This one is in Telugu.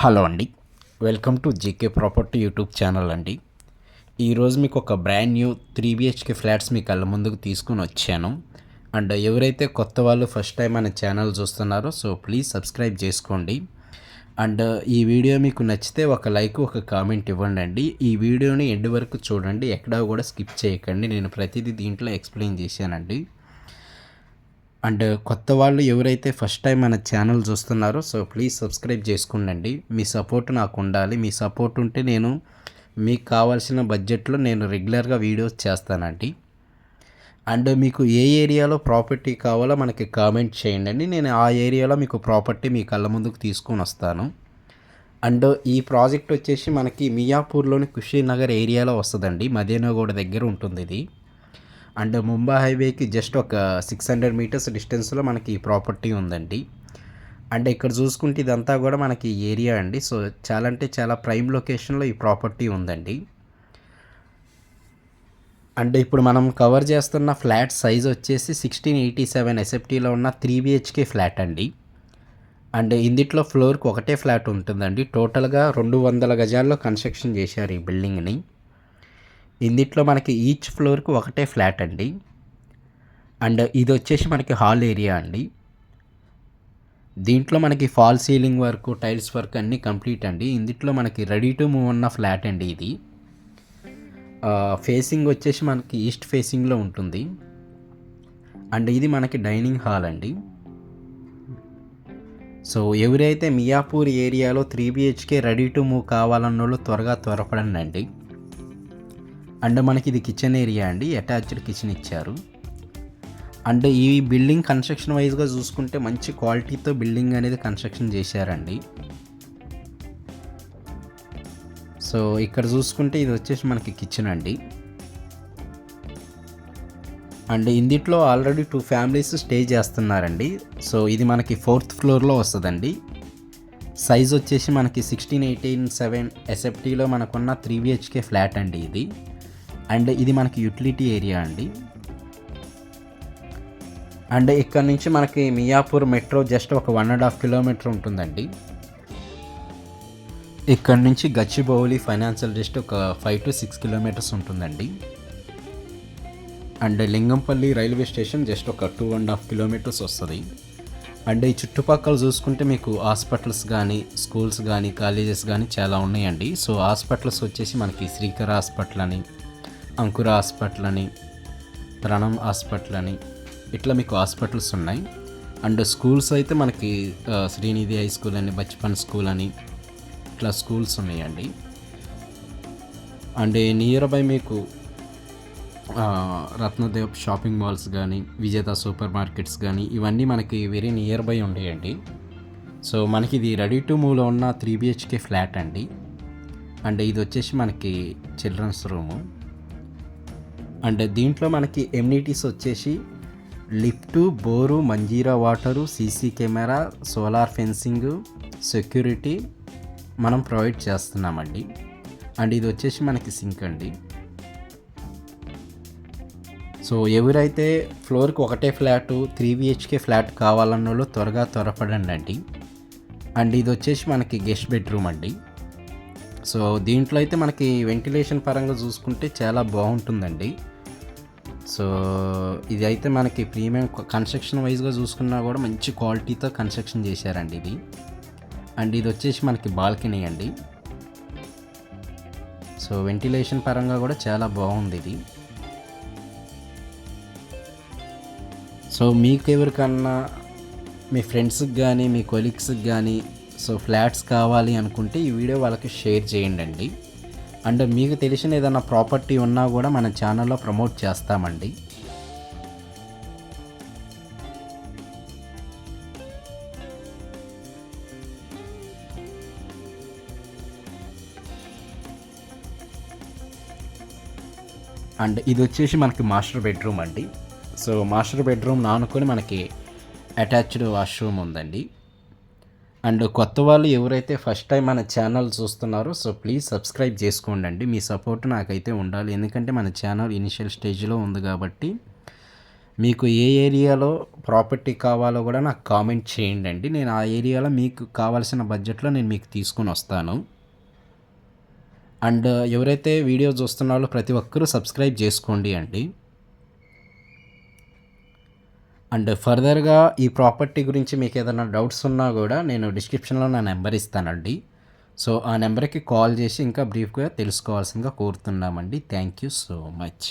హలో అండి. Welcome to GK property YouTube channel అండి. ఈరోజు మీకు ఒక బ్రాండ్ న్యూ 3 బిహెచ్కే ఫ్లాట్స్ మీ కళ్ళ ముందుకు తీసుకొని వచ్చాను. అండ్ ఎవరైతే కొత్త వాళ్ళు ఫస్ట్ టైం మన ఛానల్ చూస్తున్నారో ప్లీజ్ సబ్స్క్రైబ్ చేసుకోండి. అండ్ ఈ వీడియో మీకు నచ్చితే ఒక లైక్, ఒక కామెంట్ ఇవ్వండి. ఈ వీడియోని ఎండ్ వరకు చూడండి, ఎక్కడా కూడా స్కిప్ చేయకండి. నేను ప్రతిదీ దీంట్లో ఎక్స్ప్లెయిన్ చేశానండి. అండ్ కొత్త వాళ్ళు ఎవరైతే ఫస్ట్ టైం మన ఛానల్ చూస్తున్నారో ప్లీజ్ సబ్స్క్రైబ్ చేసుకోండి. మీ సపోర్ట్ నాకు ఉండాలి. మీ సపోర్ట్ ఉంటే నేను మీకు కావాల్సిన బడ్జెట్లో నేను రెగ్యులర్గా వీడియోస్ చేస్తానండి. అండ్ మీకు ఏ ఏరియాలో ప్రాపర్టీ కావాలో మనకి కామెంట్ చేయండి. నేను ఆ ఏరియాలో మీకు ప్రాపర్టీ మీ కళ్ళ ముందుకు తీసుకొని వస్తాను. అండ్ ఈ ప్రాజెక్ట్ వచ్చేసి మనకి మియాపూర్లోని కుషీనగర్ ఏరియాలో వస్తుందండి. మదీనాగూడ దగ్గర ఉంటుంది ఇది. అండ్ ముంబై హైవేకి జస్ట్ ఒక 600 మీటర్స్ డిస్టెన్స్లో మనకి ఈ ప్రాపర్టీ ఉందండి. అండ్ ఇక్కడ చూసుకుంటే ఇదంతా కూడా మనకి ఏరియా అండి. చాలా అంటే చాలా ప్రైమ్ లొకేషన్లో ఈ ప్రాపర్టీ ఉందండి. అండ్ ఇప్పుడు మనం కవర్ చేస్తున్న ఫ్లాట్ సైజ్ వచ్చేసి 1687 ఎస్ఎఫ్టీలో ఉన్న 3 బిహెచ్కే ఫ్లాట్ అండి. అండ్ ఇందిట్లో ఫ్లోర్కి ఒకటే ఫ్లాట్ ఉంటుందండి. టోటల్గా 200 గజాల్లో కన్స్ట్రక్షన్ చేశారు ఈ బిల్డింగ్ని. ఇందిట్లో మనకి ఈచ్ ఫ్లోర్కి ఒకటే ఫ్లాట్ అండి. అండ్ ఇది వచ్చేసి మనకి హాల్ ఏరియా అండి. దీంట్లో మనకి fall ceiling work, tiles work అన్నీ కంప్లీట్ అండి. ఇందిట్లో మనకి రెడీ టు మూవ్ ఉన్న ఫ్లాట్ అండి ఇది. ఫేసింగ్ వచ్చేసి మనకి ఈస్ట్ ఫేసింగ్లో ఉంటుంది. అండ్ ఇది మనకి డైనింగ్ హాల్ అండి. ఎవరైతే మియాపూర్ ఏరియాలో 3 బిహెచ్కే రెడీ టు మూవ్ కావాలన్నోళ్ళు త్వరపడండి అండి. అండ్ మనకి ఇది కిచెన్ ఏరియా అండి. అటాచ్డ్ కిచెన్ ఇచ్చారు. అండ్ ఈ బిల్డింగ్ కన్స్ట్రక్షన్ వైజ్గా చూసుకుంటే మంచి క్వాలిటీతో బిల్డింగ్ అనేది కన్స్ట్రక్షన్ చేశారండి. ఇక్కడ చూసుకుంటే ఇది వచ్చేసి మనకి కిచెన్ అండి. అండ్ ఇందిట్లో ఆల్రెడీ 2 ఫ్యామిలీస్ స్టే చేస్తున్నారండి. ఇది మనకి 4th ఫ్లోర్లో వస్తుందండి. సైజ్ వచ్చేసి మనకి 1687 ఎస్ఎఫ్టీలో మనకున్న 3 బిహెచ్కే ఫ్లాట్ అండి ఇది. అండ్ ఇది మనకి యూటిలిటీ ఏరియా అండి. అండ్ ఇక్కడ నుంచి మనకి మియాపూర్ మెట్రో జస్ట్ ఒక 1.5 కిలోమీటర్ ఉంటుందండి. ఇక్కడ నుంచి గచ్చిబౌలి ఫైనాన్షియల్ డిస్ట్రిక్ట్ ఒక 5 to 6 కిలోమీటర్స్ ఉంటుందండి. And Lingampalli railway station just ఒక 2.5 కిలోమీటర్స్ వస్తుంది. అండ్ ఈ చుట్టుపక్కల చూసుకుంటే మీకు హాస్పిటల్స్ కానీ, స్కూల్స్ కానీ, కాలేజెస్ కానీ చాలా ఉన్నాయండి. హాస్పిటల్స్ వచ్చేసి మనకి శ్రీకర హాస్పిటల్ అని, అంకుర హాస్పిటల్ అని, ప్రణం హాస్పిటల్ అని, ఇట్లా మీకు హాస్పిటల్స్ ఉన్నాయి. అండ్ స్కూల్స్ అయితే మనకి శ్రీనిధి హై స్కూల్ అని, బచ్పన్ స్కూల్ అని, ఇట్లా స్కూల్స్ ఉన్నాయండి. అండ్ నియర్ బై మీకు రత్నదేవ్ షాపింగ్ మాల్స్ కానీ, విజేత సూపర్ మార్కెట్స్ కానీ, ఇవన్నీ మనకి వెరీ నియర్ బై ఉండేయండి. మనకి ఇది రెడీ టు మూవ్లో ఉన్న 3 బిహెచ్కే ఫ్లాట్ అండి. అండ్ ఇది వచ్చేసి మనకి చిల్డ్రన్స్ రూము. అండ్ దీంట్లో మనకి ఎమ్యూనిటీస్ వచ్చేసి lift, bore, Manjira water, CC camera, solar fencing, security మనం ప్రొవైడ్ చేస్తున్నామండి. అండ్ ఇది వచ్చేసి మనకి సింక్ అండి. ఎవరైతే ఫ్లోర్కి ఒకటే ఫ్లాటు 3 బిహెచ్కే ఫ్లాట్ కావాలన్న వాళ్ళు త్వరపడండి అండి. అండ్ ఇది వచ్చేసి మనకి గెస్ట్ బెడ్రూమ్ అండి. దీంట్లో అయితే మనకి వెంటిలేషన్ పరంగా చూసుకుంటే చాలా బాగుంటుందండి. ఇది అయితే మనకి ప్రీమియం కన్స్ట్రక్షన్ వైజ్గా చూసుకున్నా కూడా మంచి క్వాలిటీతో కన్స్ట్రక్షన్ చేశారండి ఇది. అండ్ ఇది వచ్చేసి మనకి బాల్కనీ అండి. వెంటిలేషన్ పరంగా కూడా చాలా బాగుంది ఇది. మీకు ఎవరికన్నా మీ ఫ్రెండ్స్కి కానీ, మీ కొలీగ్స్కి కానీ ఫ్లాట్స్ కావాలి అనుకుంటే ఈ వీడియో వాళ్ళకి షేర్ చేయండి అండి. అండ్ మీకు తెలిసిన ఏదైనా ప్రాపర్టీ ఉన్నా కూడా మన ఛానల్లో ప్రమోట్ చేస్తామండి. అండ్ ఇది వచ్చేసి మనకి మాస్టర్ బెడ్రూమ్ అండి. మాస్టర్ బెడ్రూమ్ ఆనుకొని మనకి అటాచ్డ్ వాష్రూమ్ ఉందండి. అండ్ కొత్త వాళ్ళు ఎవరైతే ఫస్ట్ టైం మన ఛానల్ చూస్తున్నారో ప్లీజ్ సబ్స్క్రైబ్ చేసుకోండి. మీ సపోర్ట్ నాకైతే ఉండాలి. ఎందుకంటే మన ఛానల్ ఇనిషియల్ స్టేజ్లో ఉంది కాబట్టి మీకు ఏ ఏరియాలో ప్రాపర్టీ కావాలో కూడా నాకు కామెంట్ చేయండి అండి. నేను ఆ ఏరియాలో మీకు కావాల్సిన బడ్జెట్‌లో నేను మీకు తీసుకొనొస్తాను. అండ్ ఎవరైతే వీడియో చూస్తున్నారో ప్రతి ఒక్కరూ సబ్స్క్రైబ్ చేసుకోండి అండి. అండ్ ఫర్దర్‌గా ఈ ప్రాపర్టీ గురించి మీకేదైనా డౌట్స్ ఉన్నా గూడా నేను డిస్క్రిప్షన్‌లో నా నెంబర్ ఇస్తానండి. సో, ఆ నెంబర్‌కి కాల్ చేసి ఇంకా బ్రీఫ్‌గా తెలుసుకోవాల్సిందిగా కోరుతున్నామండి. Thank you so much.